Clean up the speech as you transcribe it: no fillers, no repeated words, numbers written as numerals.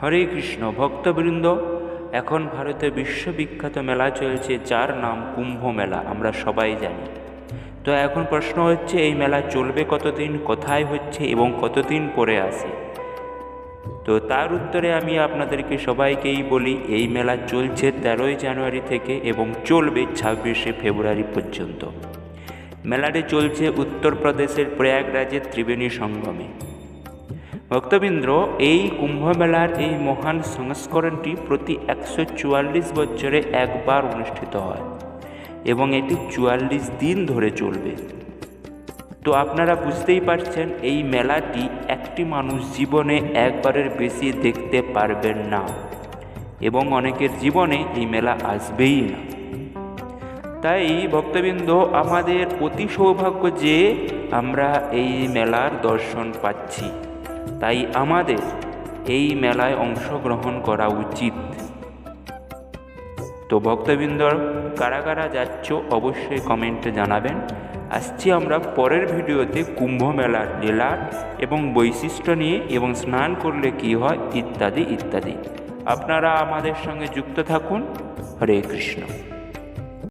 হরে কৃষ্ণ ভক্তবৃন্দ, এখন ভারতে বিশ্ববিখ্যাত মেলা চলছে যার নাম কুম্ভ মেলা, আমরা সবাই জানি। তো এখন প্রশ্ন হচ্ছে, এই মেলা চলবে কতদিন, কোথায় হচ্ছে এবং কতদিন পরে আসে? তো তার উত্তরে আমি আপনাদেরকে সবাইকেই বলি, এই মেলা চলছে 13ই জানুয়ারি থেকে এবং চলবে 26শে ফেব্রুয়ারি পর্যন্ত। মেলাটি চলছে উত্তরপ্রদেশের প্রয়াগরাজের ত্রিবেণী সঙ্গমে। ভক্তবৃন্দ, এই কুম্ভ মেলার এই মহান সংস্করণটি প্রতি 144 বছরে একবার অনুষ্ঠিত হয় এবং এটি 44 দিন ধরে চলবে। তো আপনারা বুঝতেই পারছেন, এই মেলাটি একটি মানুষ জীবনে একবারের বেশি দেখতে পারবেন না এবং অনেকের জীবনে এই মেলা আসবেই না। তাই ভক্তবৃন্দ, আমাদের অতি সৌভাগ্য যে আমরা এই মেলার দর্শন পাচ্ছি, তাই আমাদের এই মেলায় অংশগ্রহণ করা উচিত। তো ভক্তবৃন্দ, কারা কারা যাচ্ছ অবশ্যই কমেন্টে জানাবেন। আসছি আমরা পরের ভিডিওতে কুম্ভ মেলার লীলা এবং বৈশিষ্ট্য নিয়ে, এবং স্নান করলে কী হয় ইত্যাদি ইত্যাদি। আপনারা আমাদের সঙ্গে যুক্ত থাকুন। হরে কৃষ্ণ।